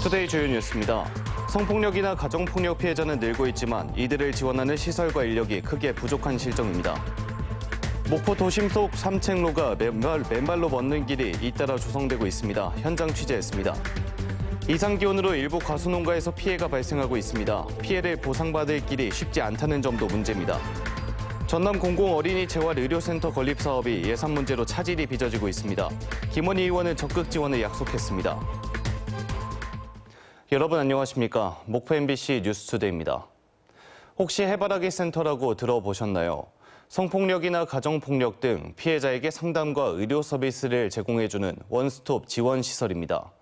투데이 주요 뉴스입니다. 성폭력이나 가정폭력 피해자는 늘고 있지만 이들을 지원하는 시설과 인력이 크게 부족한 실정입니다. 목포 도심 속 삼책로가 맨발로 걷는 길이 잇따라 조성되고 있습니다. 현장 취재했습니다. 이상기온으로 일부 과수농가에서 피해가 발생하고 있습니다. 피해를 보상받을 길이 쉽지 않다는 점도 문제입니다. 전남 공공어린이재활의료센터 건립 사업이 예산 문제로 차질이 빚어지고 있습니다. 김원희 의원은 적극 지원을 약속했습니다. 여러분 안녕하십니까? 목포 MBC 뉴스투데이입니다. 혹시 해바라기 센터라고 들어보셨나요? 성폭력이나 가정폭력 등 피해자에게 상담과 의료 서비스를 제공해주는 원스톱 지원 시설입니다.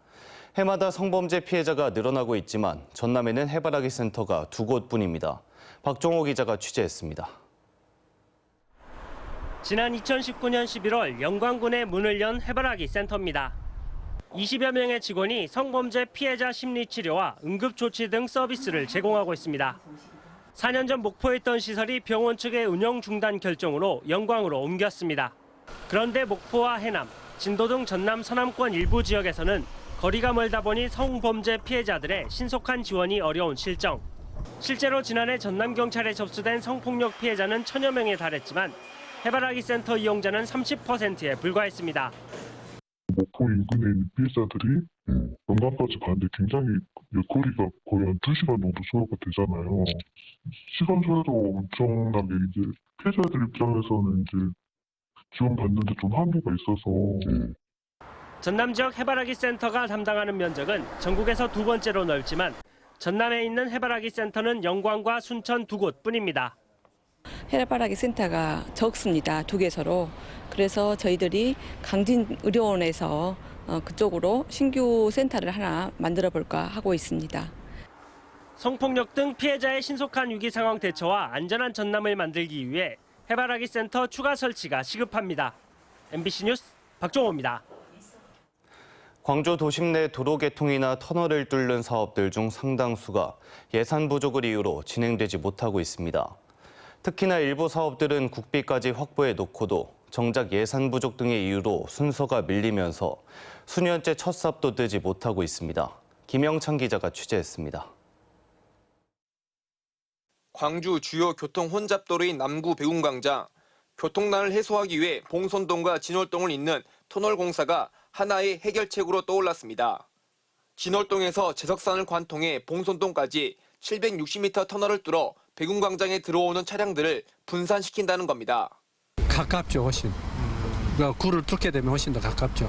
해마다 성범죄 피해자가 늘어나고 있지만 전남에는 해바라기 센터가 2곳뿐입니다. 박종호 기자가 취재했습니다. 지난 2019년 11월 영광군에 문을 연 해바라기 센터입니다. 20여 명의 직원이 성범죄 피해자 심리치료와 응급조치 등 서비스를 제공하고 있습니다. 4년 전 목포에 있던 시설이 병원 측의 운영 중단 결정으로 영광으로 옮겼습니다. 그런데 목포와 해남, 진도 등 전남 서남권 일부 지역에서는 거리가 멀다 보니 성범죄 피해자들의 신속한 지원이 어려운 실정. 실제로 지난해 전남경찰에 접수된 성폭력 피해자는 1000여 명에 달했지만 해바라기 센터 이용자는 30%에 불과했습니다. 목포 인근에 있는 피해자들이 영광까지 가는데 굉장히 거리가 거의 한 2시간 정도 소요가 되잖아요. 시간 소요도 엄청나게 이제 피해자들 입장에서는 이제 지원받는데 좀 한계가 있어서. 전남 지역 해바라기 센터가 담당하는 면적은 전국에서 2번째로 넓지만 전남에 있는 해바라기 센터는 영광과 순천 2곳뿐입니다. 해바라기 센터가 적습니다. 2개서로. 그래서 저희들이 강진의료원에서 그쪽으로 신규 센터를 하나 만들어 볼까 하고 있습니다. 성폭력 등 피해자의 신속한 위기 상황 대처와 안전한 전남을 만들기 위해 해바라기 센터 추가 설치가 시급합니다. MBC 뉴스 박종호입니다. 광주 도심 내 도로 개통이나 터널을 뚫는 사업들 중 상당수가 예산 부족을 이유로 진행되지 못하고 있습니다. 특히나 일부 사업들은 국비까지 확보해 놓고도 정작 예산 부족 등의 이유로 순서가 밀리면서 수년째 첫 삽도 뜨지 못하고 있습니다. 김영찬 기자가 취재했습니다. 광주 주요 교통 혼잡도로인 남구 배운광장. 교통난을 해소하기 위해 봉선동과 진월동을 잇는 터널 공사가 하나의 해결책으로 떠올랐습니다. 진월동에서 제석산을 관통해 봉선동까지 760m 터널을 뚫어 배운광장에 들어오는 차량들을 분산시킨다는 겁니다. 가깝죠, 훨씬. 그러니까 구를 뚫게 되면 훨씬 더 가깝죠.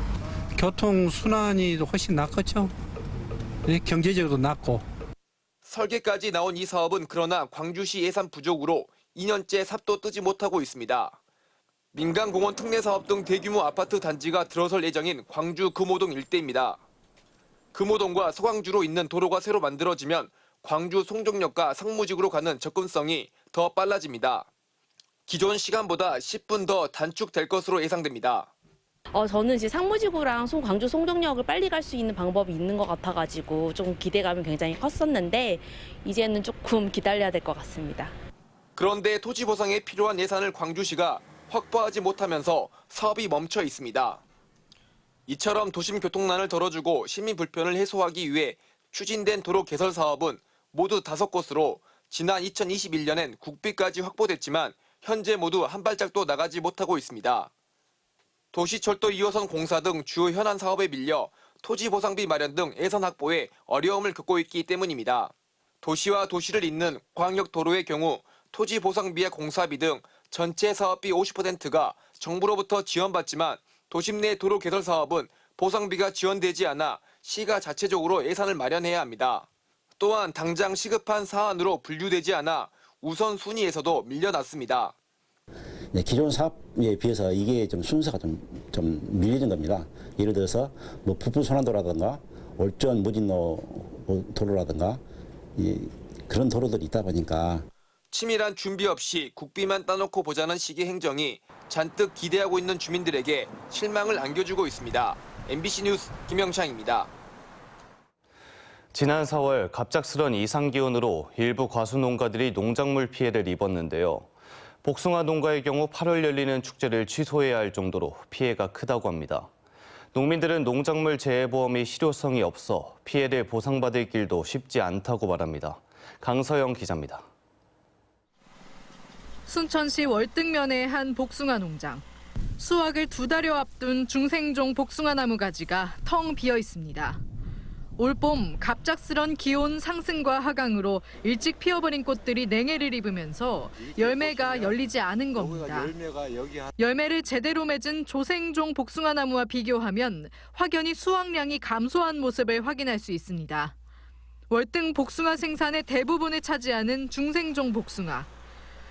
교통 순환이 훨씬 낫겠죠. 경제적으로도 낫고. 설계까지 나온 이 사업은 그러나 광주시 예산 부족으로 2년째 삽도 뜨지 못하고 있습니다. 민간공원 특례사업 등 대규모 아파트 단지가 들어설 예정인 광주 금호동 일대입니다. 금호동과 서광주로 잇는 도로가 새로 만들어지면 광주 송정역과 상무직으로 가는 접근성이 더 빨라집니다. 기존 시간보다 10분 더 단축될 것으로 예상됩니다. 저는 이제 상무지구랑 광주 송정역을 빨리 갈 수 있는 방법이 있는 것 같아가지고 좀 기대감이 굉장히 컸었는데 이제는 조금 기다려야 될 것 같습니다. 그런데 토지 보상에 필요한 예산을 광주시가 확보하지 못하면서 사업이 멈춰 있습니다. 이처럼 도심 교통난을 덜어주고 시민 불편을 해소하기 위해 추진된 도로 개설 사업은 모두 5곳으로 지난 2021년엔 국비까지 확보됐지만 현재 모두 한 발짝도 나가지 못하고 있습니다. 도시철도 2호선 공사 등 주요 현안 사업에 밀려 토지 보상비 마련 등 예산 확보에 어려움을 겪고 있기 때문입니다. 도시와 도시를 잇는 광역도로의 경우 토지 보상비와 공사비 등 전체 사업비 50%가 정부로부터 지원받지만 도심 내 도로 개설 사업은 보상비가 지원되지 않아 시가 자체적으로 예산을 마련해야 합니다. 또한 당장 시급한 사안으로 분류되지 않아 우선순위에서도 밀려났습니다. 네, 기존 사업에 비해서 이게 좀 순서가 좀 밀리는 겁니다. 예를 들어서 뭐 부푼순환도라든가 월전 무진로 도로라든가 그런 도로들이 있다 보니까 치밀한 준비 없이 국비만 따놓고 보자는 식의 행정이 잔뜩 기대하고 있는 주민들에게 실망을 안겨주고 있습니다. MBC 뉴스 김영창입니다. 지난 4월 갑작스런 이상기온으로 일부 과수농가들이 농작물 피해를 입었는데요. 복숭아 농가의 경우 8월 열리는 축제를 취소해야 할 정도로 피해가 크다고 합니다. 농민들은 농작물 재해보험이 실효성이 없어 피해를 보상받을 길도 쉽지 않다고 말합니다. 강서영 기자입니다. 순천시 월등면의 한 복숭아 농장. 수확을 2달여 앞둔 중생종 복숭아 나무 가지가 텅 비어 있습니다. 올봄 갑작스런 기온 상승과 하강으로 일찍 피어버린 꽃들이 냉해를 입으면서 열매가 열리지 않은 겁니다. 열매를 제대로 맺은 조생종 복숭아 나무와 비교하면 확연히 수확량이 감소한 모습을 확인할 수 있습니다. 월등 복숭아 생산의 대부분을 차지하는 중생종 복숭아.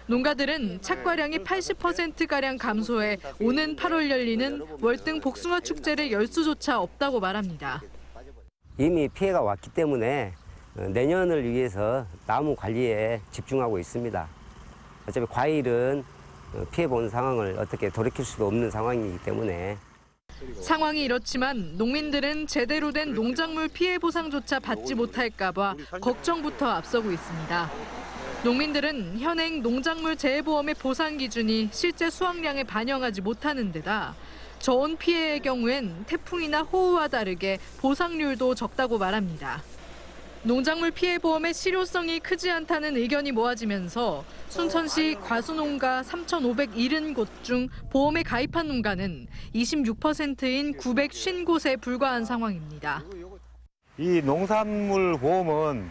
농가들은 착과량이 80%가량 감소해 오는 8월 열리는 월등 복숭아 축제를 열 수조차 없다고 말합니다. 이미 피해가 왔기 때문에 내년을 위해서 나무 관리에 집중하고 있습니다. 어차피 과일은 피해 본 상황을 어떻게 돌이킬 수도 없는 상황이기 때문에. 상황이 이렇지만 농민들은 제대로 된 농작물 피해 보상조차 받지 못할까 봐 걱정부터 앞서고 있습니다. 농민들은 현행 농작물 재해보험의 보상 기준이 실제 수확량에 반영하지 못하는 데다 저온 피해의 경우엔 태풍이나 호우와 다르게 보상률도 적다고 말합니다. 농작물 피해 보험의 실효성이 크지 않다는 의견이 모아지면서 순천시 과수농가 3,570곳 중 보험에 가입한 농가는 26%인 950곳에 불과한 상황입니다. 이 농산물 보험은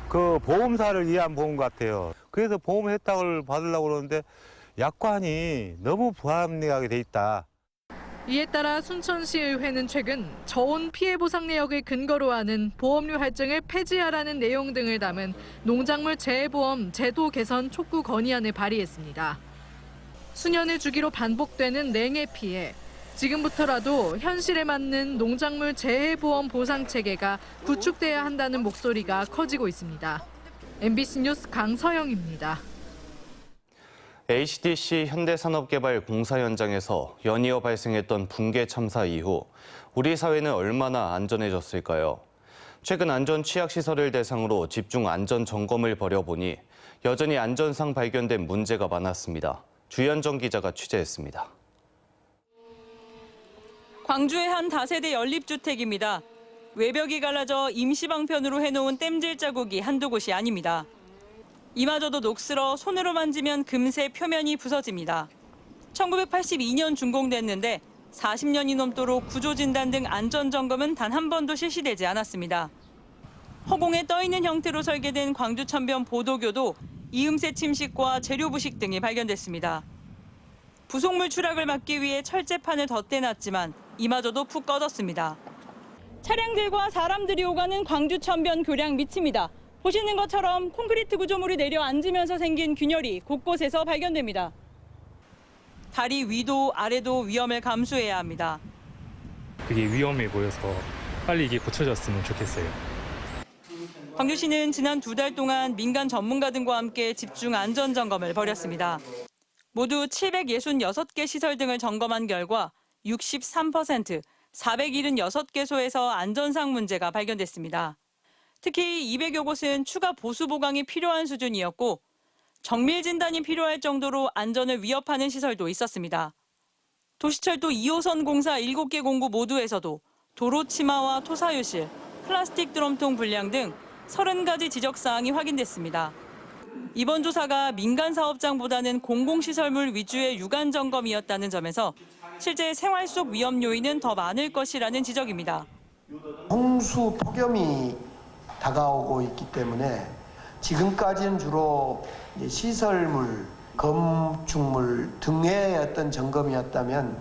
그 보험사를 위한 보험 같아요. 그래서 보험 혜택을 받으려고 그러는데 약관이 너무 불합리하게 돼 있다. 이에 따라 순천시의회는 최근 저온 피해 보상 내역을 근거로 하는 보험료 할증을 폐지하라는 내용 등을 담은 농작물 재해보험 제도 개선 촉구 건의안을 발의했습니다. 수년을 주기로 반복되는 냉해 피해, 지금부터라도 현실에 맞는 농작물 재해보험 보상 체계가 구축돼야 한다는 목소리가 커지고 있습니다. MBC 뉴스 강서영입니다. HDC 현대산업개발공사 현장에서 연이어 발생했던 붕괴 참사 이후 우리 사회는 얼마나 안전해졌을까요? 최근 안전 취약시설을 대상으로 집중 안전 점검을 벌여보니 여전히 안전상 발견된 문제가 많았습니다. 주현정 기자가 취재했습니다. 광주의 한 다세대 연립주택입니다. 외벽이 갈라져 임시방편으로 해놓은 땜질 자국이 한두 곳이 아닙니다. 이마저도 녹슬어 손으로 만지면 금세 표면이 부서집니다. 1982년 준공됐는데 40년이 넘도록 구조진단 등 안전점검은 단 한 번도 실시되지 않았습니다. 허공에 떠있는 형태로 설계된 광주천변 보도교도 이음새 침식과 재료 부식 등이 발견됐습니다. 부속물 추락을 막기 위해 철제판을 덧대놨지만 이마저도 푹 꺼졌습니다. 차량들과 사람들이 오가는 광주천변 교량 밑입니다. 보시는 것처럼 콘크리트 구조물이 내려앉으면서 생긴 균열이 곳곳에서 발견됩니다. 다리 위도 아래도 위험을 감수해야 합니다. 그게 위험해 보여서 빨리 이게 고쳐졌으면 좋겠어요. 광주시는 지난 2달 동안 민간 전문가 등과 함께 집중 안전 점검을 벌였습니다. 모두 766개 시설 등을 점검한 결과 63%, 476개소에서 안전상 문제가 발견됐습니다. 특히 200여 곳은 추가 보수 보강이 필요한 수준이었고 정밀 진단이 필요할 정도로 안전을 위협하는 시설도 있었습니다. 도시철도 2호선 공사 7개 공구 모두에서도 도로 치마와 토사유실, 플라스틱 드럼통 불량 등 30가지 지적사항이 확인됐습니다. 이번 조사가 민간 사업장보다는 공공시설물 위주의 유관 점검이었다는 점에서 실제 생활 속 위험 요인은 더 많을 것이라는 지적입니다. 홍수 폭염이 다가오고 있기 때문에 지금까지는 주로 시설물, 건축물 등의 어떤 점검이었다면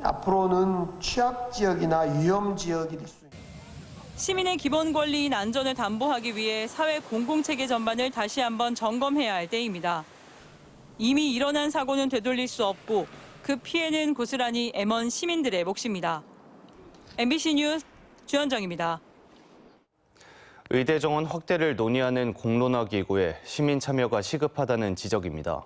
앞으로는 취약 지역이나 위험 지역이 될 수 있습니다. 시민의 기본 권리인 안전을 담보하기 위해 사회 공공체계 전반을 다시 한번 점검해야 할 때입니다. 이미 일어난 사고는 되돌릴 수 없고 그 피해는 고스란히 M1 시민들의 몫입니다. MBC 뉴스 주현정입니다. 의대 정원 확대를 논의하는 공론화 기구에 시민 참여가 시급하다는 지적입니다.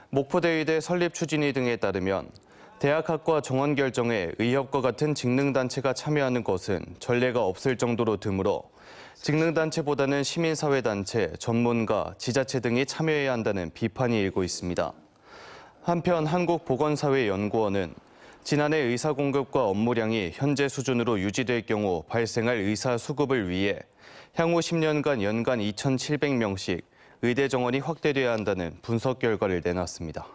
목포대의대 설립 추진위 등에 따르면 대학학과 정원 결정에 의협과 같은 직능단체가 참여하는 것은 전례가 없을 정도로 드물어 직능단체보다는 시민사회단체, 전문가, 지자체 등이 참여해야 한다는 비판이 일고 있습니다. 한편 한국보건사회연구원은 지난해 의사 공급과 업무량이 현재 수준으로 유지될 경우 발생할 의사 수급을 위해 향후 10년간 연간 2,700명씩 의대 정원이 확대돼야 한다는 분석 결과를 내놨습니다.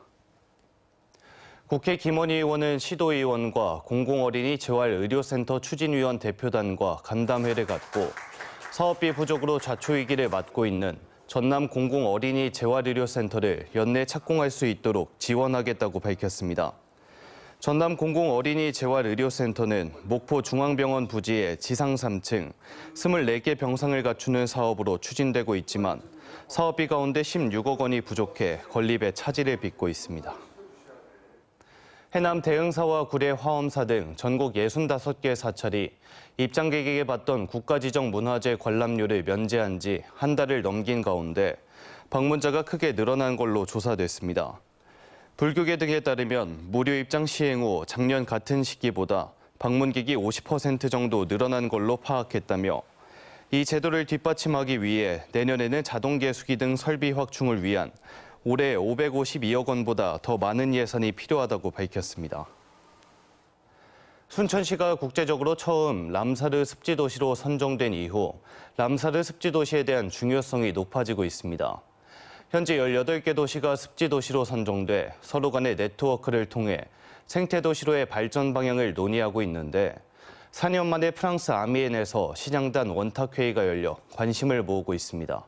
국회 김원희 의원은 시도의원과 공공어린이 재활의료센터 추진위원 대표단과 간담회를 갖고 사업비 부족으로 좌초위기를 맞고 있는 전남 공공어린이 재활의료센터를 연내 착공할 수 있도록 지원하겠다고 밝혔습니다. 전남 공공어린이 재활의료센터는 목포 중앙병원 부지의 지상 3층 24개 병상을 갖추는 사업으로 추진되고 있지만 사업비 가운데 16억 원이 부족해 건립에 차질을 빚고 있습니다. 해남 대흥사와 구례 화엄사 등 전국 65개 사찰이 입장객에게 받던 국가지정 문화재 관람료를 면제한 지 한 달을 넘긴 가운데 방문자가 크게 늘어난 걸로 조사됐습니다. 불교계 등에 따르면 무료 입장 시행 후 작년 같은 시기보다 방문객이 50% 정도 늘어난 걸로 파악했다며 이 제도를 뒷받침하기 위해 내년에는 자동 개수기 등 설비 확충을 위한 올해 552억 원보다 더 많은 예산이 필요하다고 밝혔습니다. 순천시가 국제적으로 처음 람사르 습지도시로 선정된 이후 람사르 습지도시에 대한 중요성이 높아지고 있습니다. 현재 18개 도시가 습지도시로 선정돼 서로 간의 네트워크를 통해 생태도시로의 발전 방향을 논의하고 있는데 4년 만에 프랑스 아미엔에서 시장단 원탁회의가 열려 관심을 모으고 있습니다.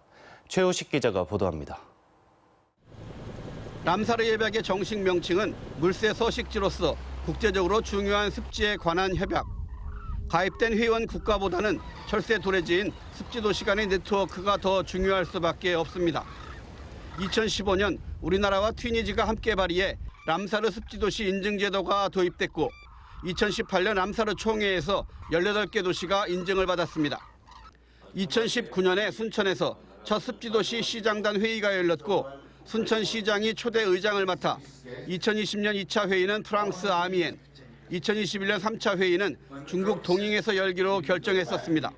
최우식 기자가 보도합니다. 람사르 협약의 정식 명칭은 물새 서식지로서 국제적으로 중요한 습지에 관한 협약. 가입된 회원 국가보다는 철새 도래지인 습지도시 간의 네트워크가 더 중요할 수밖에 없습니다. 2015년 우리나라와 튀니지가 함께 발의해 람사르 습지도시 인증제도가 도입됐고 2018년 람사르 총회에서 18개 도시가 인증을 받았습니다. 2019년에 순천에서 첫 습지도시 시장단 회의가 열렸고 순천시장이 초대 의장을 맡아 2020년 2차 회의는 프랑스 아미엔, 2021년 3차 회의는 중국 동잉에서 열기로 결정했었습니다.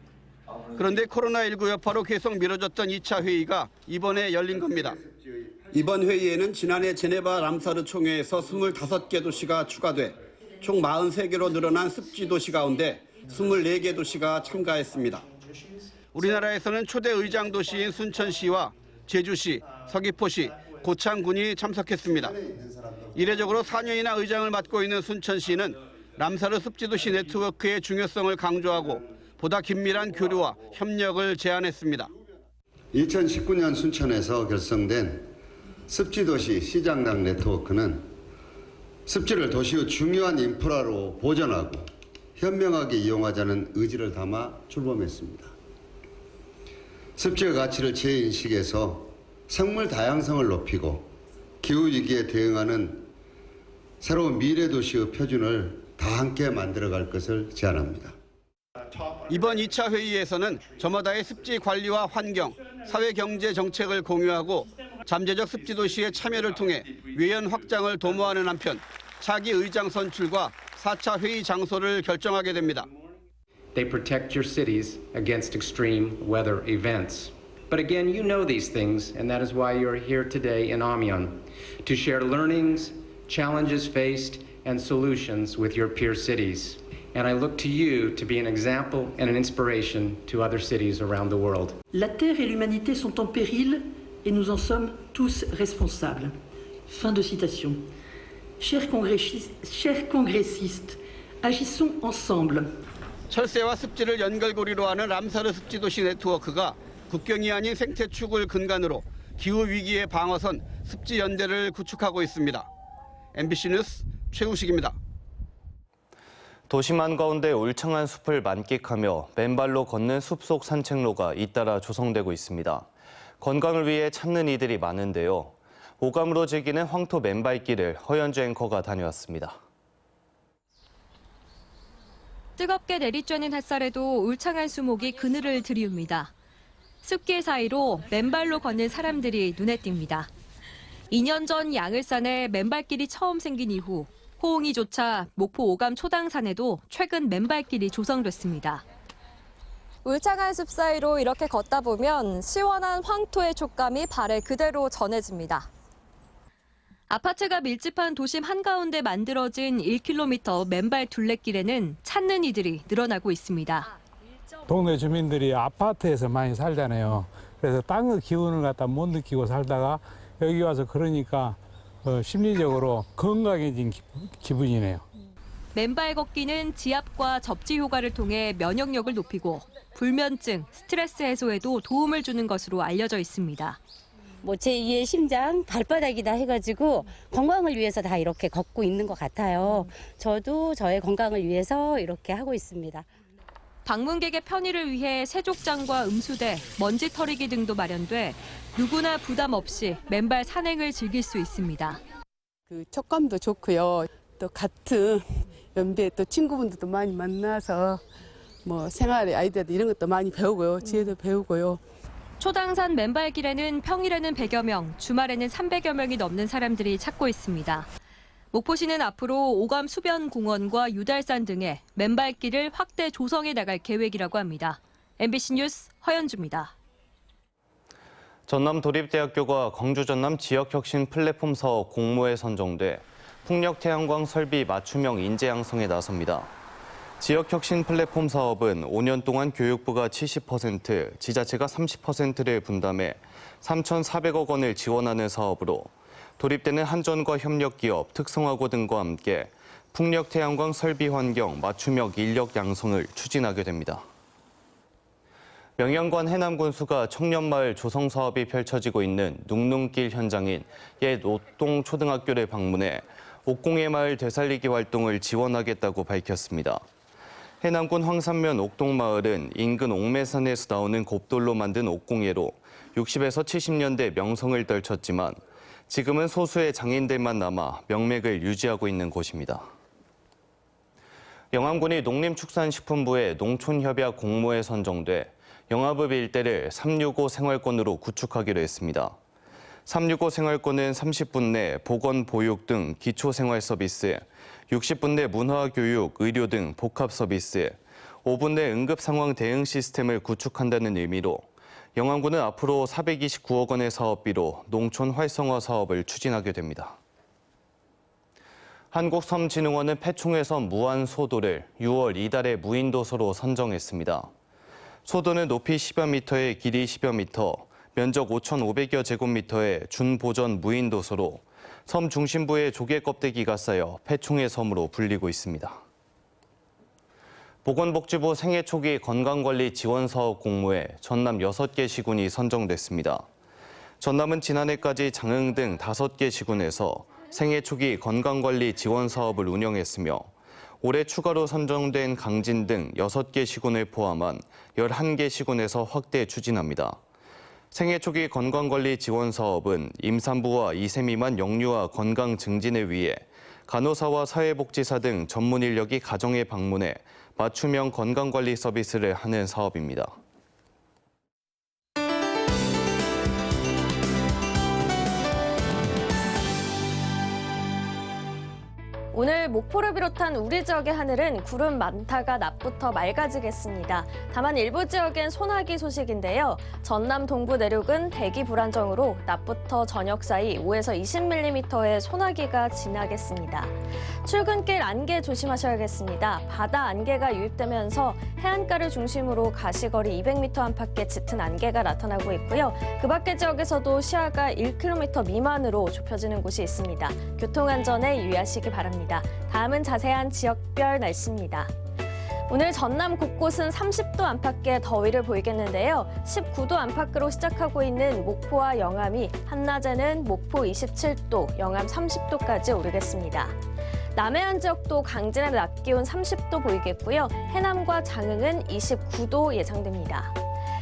그런데 코로나19 여파로 계속 미뤄졌던 2차 회의가 이번에 열린 겁니다. 이번 회의에는 지난해 제네바 람사르 총회에서 25개 도시가 추가돼 총 43개로 늘어난 습지 도시 가운데 24개 도시가 참가했습니다. 우리나라에서는 초대 의장 도시인 순천시와 제주시, 서귀포시, 고창군이 참석했습니다. 이례적으로 4년이나 의장을 맡고 있는 순천시는 람사르 습지도시 네트워크의 중요성을 강조하고 보다 긴밀한 교류와 협력을 제안했습니다. 2019년 순천에서 결성된 습지도시 시장당 네트워크는 습지를 도시의 중요한 인프라로 보존하고 현명하게 이용하자는 의지를 담아 출범했습니다. 습지의 가치를 재인식해서 생물 다양성을 높이고 기후위기에 대응하는 새로운 미래 도시의 표준을 다 함께 만들어갈 것을 제안합니다. 이번 2차 회의에서는 저마다의 습지 관리와 환경, 사회경제 정책을 공유하고 잠재적 습지도시의 참여를 통해 외연 확장을 도모하는 한편 차기 의장 선출과 4차 회의 장소를 결정하게 됩니다. They protect your cities against extreme weather events. But again, you know these things, and that is why you're here today in Amiens, to share learnings, challenges faced, and solutions with your peer cities. And I look to you to be an example and an inspiration to other cities around the world. La Terre et l'humanité sont en péril et nous en sommes tous responsables. Fin de citation. Chers congressistes, agissons ensemble. 철새와 습지를 연결고리로 하는 람사르 습지도시 네트워크가 국경이 아닌 생태축을 근간으로 기후위기의 방어선 습지연대를 구축하고 있습니다. MBC 뉴스 최우식입니다. 도심 한가운데 울창한 숲을 만끽하며 맨발로 걷는 숲속 산책로가 잇따라 조성되고 있습니다. 건강을 위해 찾는 이들이 많은데요. 오감으로 즐기는 황토 맨발길을 허연주 앵커가 다녀왔습니다. 뜨겁게 내리쬐는 햇살에도 울창한 수목이 그늘을 들이웁니다. 습길 사이로 맨발로 걷는 사람들이 눈에 띕니다. 2년 전 양을산에 맨발길이 처음 생긴 이후 호응이 조차 목포 오감 초당산에도 최근 맨발길이 조성됐습니다. 울창한 숲 사이로 이렇게 걷다 보면 시원한 황토의 촉감이 발에 그대로 전해집니다. 아파트가 밀집한 도심 한가운데 만들어진 1km 맨발 둘레길에는 찾는 이들이 늘어나고 있습니다. 동네 주민들이 아파트에서 많이 살잖아요. 그래서 땅의 기운을 갖다 못 느끼고 살다가 여기 와서 그러니까 심리적으로 건강해진 기분이네요. 맨발 걷기는 지압과 접지 효과를 통해 면역력을 높이고 불면증, 스트레스 해소에도 도움을 주는 것으로 알려져 있습니다. 뭐 제2의 심장, 발바닥이다 해가지고 건강을 위해서 다 이렇게 걷고 있는 것 같아요. 저도 저의 건강을 위해서 이렇게 하고 있습니다. 방문객의 편의를 위해 세족장과 음수대, 먼지 털이기 등도 마련돼 누구나 부담 없이 맨발 산행을 즐길 수 있습니다. 그 촉감도 좋고요. 또 같은 연배 또 친구분들도 많이 만나서 뭐 생활의 아이디어도 이런 것도 많이 배우고요. 지혜도 배우고요. 초당산 맨발길에는 평일에는 100여 명, 주말에는 300여 명이 넘는 사람들이 찾고 있습니다. 목포시는 앞으로 오감 수변공원과 유달산 등의 맨발길을 확대 조성해 나갈 계획이라고 합니다. MBC 뉴스 허연주입니다. 전남도립대학교가 광주 전남 지역혁신 플랫폼 사업 공모에 선정돼 풍력 태양광 설비 맞춤형 인재 양성에 나섭니다. 지역혁신 플랫폼 사업은 5년 동안 교육부가 70%, 지자체가 30%를 분담해 3,400억 원을 지원하는 사업으로 도립대는 한전과 협력기업, 특성화고 등과 함께 풍력 태양광 설비 환경 맞춤형 인력 양성을 추진하게 됩니다. 명양관 해남군수가 청년마을 조성 사업이 펼쳐지고 있는 눅눅길 현장인 옛 옥동초등학교를 방문해 옥공예 마을 되살리기 활동을 지원하겠다고 밝혔습니다. 해남군 황산면 옥동마을은 인근 옥매산에서 나오는 곱돌로 만든 옥공예로 60에서 70년대 명성을 떨쳤지만 지금은 소수의 장인들만 남아 명맥을 유지하고 있는 곳입니다. 영암군이 농림축산식품부의 농촌협약 공모에 선정돼 영암읍 일대를 365 생활권으로 구축하기로 했습니다. 365 생활권은 30분 내 보건, 보육 등 기초생활 서비스, 60분 내 문화, 교육, 의료 등 복합 서비스, 5분 내 응급 상황 대응 시스템을 구축한다는 의미로 영암군은 앞으로 429억 원의 사업비로 농촌 활성화 사업을 추진하게 됩니다. 한국섬진흥원은 패충해섬 무안소도를 6월 이달의 무인도서로 선정했습니다. 소도는 높이 10여 미터에 길이 10여 미터, 면적 5,500여 제곱미터의 준보전 무인도서로 섬 중심부에 조개 껍데기가 쌓여 패충의 섬으로 불리고 있습니다. 보건복지부 생애 초기 건강관리 지원 사업 공모에 전남 6개 시군이 선정됐습니다. 전남은 지난해까지 장흥 등 5개 시군에서 생애 초기 건강관리 지원 사업을 운영했으며 올해 추가로 선정된 강진 등 6개 시군을 포함한 11개 시군에서 확대 추진합니다. 생애 초기 건강관리 지원 사업은 임산부와 2세 미만 영유아 건강 증진을 위해 간호사와 사회복지사 등 전문 인력이 가정에 방문해 맞춤형 건강관리 서비스를 하는 사업입니다. 오늘 목포를 비롯한 우리 지역의 하늘은 구름 많다가 낮부터 맑아지겠습니다. 다만 일부 지역엔 소나기 소식인데요. 전남 동부 내륙은 대기 불안정으로 낮부터 저녁 사이 5에서 20mm의 소나기가 지나겠습니다. 출근길 안개 조심하셔야겠습니다. 바다 안개가 유입되면서 해안가를 중심으로 가시거리 200m 안팎의 짙은 안개가 나타나고 있고요. 그 밖의 지역에서도 시야가 1km 미만으로 좁혀지는 곳이 있습니다. 교통안전에 유의하시기 바랍니다. 다음은 자세한 지역별 날씨입니다. 오늘 전남 곳곳은 30도 안팎의 더위를 보이겠는데요. 19도 안팎으로 시작하고 있는 목포와 영암이 한낮에는 목포 27도, 영암 30도까지 오르겠습니다. 남해안 지역도 강진의 낮 기온 30도 보이겠고요. 해남과 장흥은 29도 예상됩니다.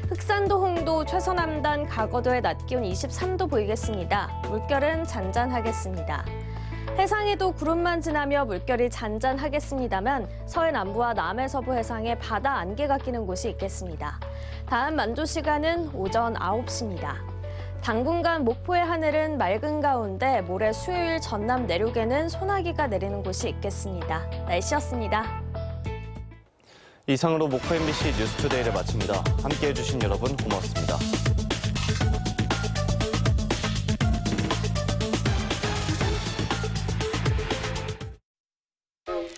흑산도, 홍도, 최서남단, 가거도의 낮 기온 23도 보이겠습니다. 물결은 잔잔하겠습니다. 해상에도 구름만 지나며 물결이 잔잔하겠습니다만 서해 남부와 남해 서부 해상에 바다 안개가 끼는 곳이 있겠습니다. 다음 만조 시간은 오전 9시입니다. 당분간 목포의 하늘은 맑은 가운데 모레 수요일 전남 내륙에는 소나기가 내리는 곳이 있겠습니다. 날씨였습니다. 이상으로 목포 MBC 뉴스투데이를 마칩니다. 함께해 주신 여러분 고맙습니다.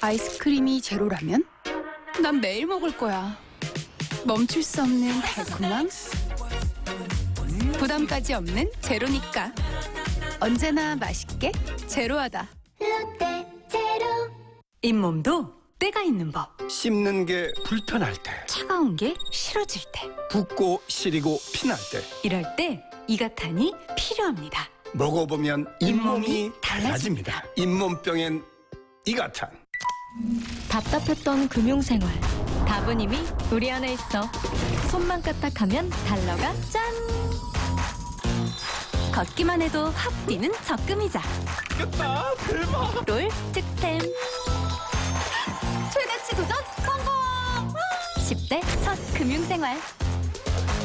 아이스크림이 제로라면? 난 매일 먹을 거야. 멈출 수 없는 달콤함? 부담까지 없는 제로니까. 언제나 맛있게 제로하다. 롯데 제로. 잇몸도 때가 있는 법. 씹는 게 불편할 때, 차가운 게 싫어질 때. 붓고 시리고 피날 때, 이럴 때 이가탄이 필요합니다. 먹어보면 잇몸이 달라집니다. 잇몸병엔 이가탄. 답답했던 금융생활. 답은 이미 우리 안에 있어. 손만 까딱하면 달러가 짠! 걷기만 해도 확 뛰는 적금이자. 됐다, 대박. 롤 특템. 최대치 도전 성공! 10대 첫 금융생활.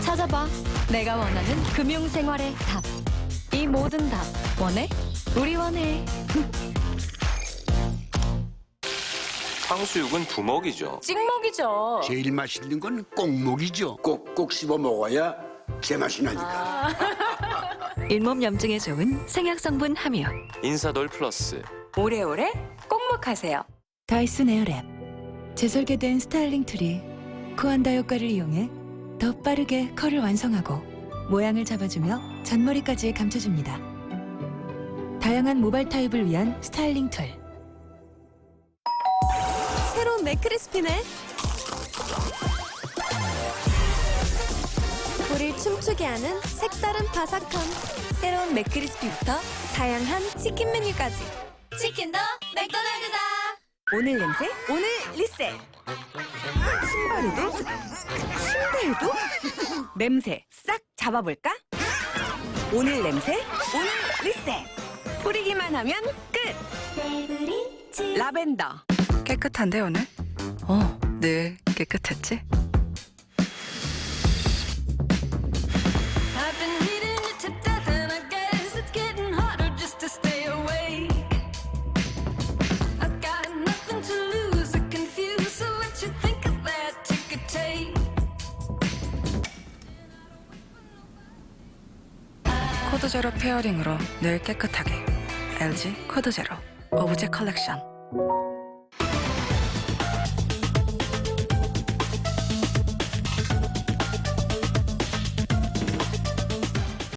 찾아봐. 내가 원하는 금융생활의 답. 이 모든 답. 원해? 우리 원해. 탕수육은 부먹이죠. 찍먹이죠. 제일 맛있는 건 꼭먹이죠. 꼭꼭 씹어 먹어야 제맛이 나니까. 잇몸 염증에 좋은 생약성분 함유. 인사돌 플러스. 오래오래 꼭먹하세요. 다이슨 에어랩. 재설계된 스타일링 툴이 코안다 효과를 이용해 더 빠르게 컬을 완성하고 모양을 잡아주며 잔머리까지 감춰줍니다. 다양한 모발 타입을 위한 스타일링 툴. 새로운 맥크리스피네. 우릴 춤추게 하는 색다른 바삭함. 새로운 맥크리스피부터 다양한 치킨 메뉴까지. 치킨도 맥도날드다. 오늘 냄새, 오늘 리셋. 신발에도, 침대에도 냄새 싹 잡아볼까? 오늘 냄새, 오늘 리셋. 뿌리기만 하면 끝. 라벤더. 깨끗한데 오늘? 늘 깨끗했지? 코드 제로 페어링으로 늘 깨끗하게. LG 코드 제로 오브제 컬렉션.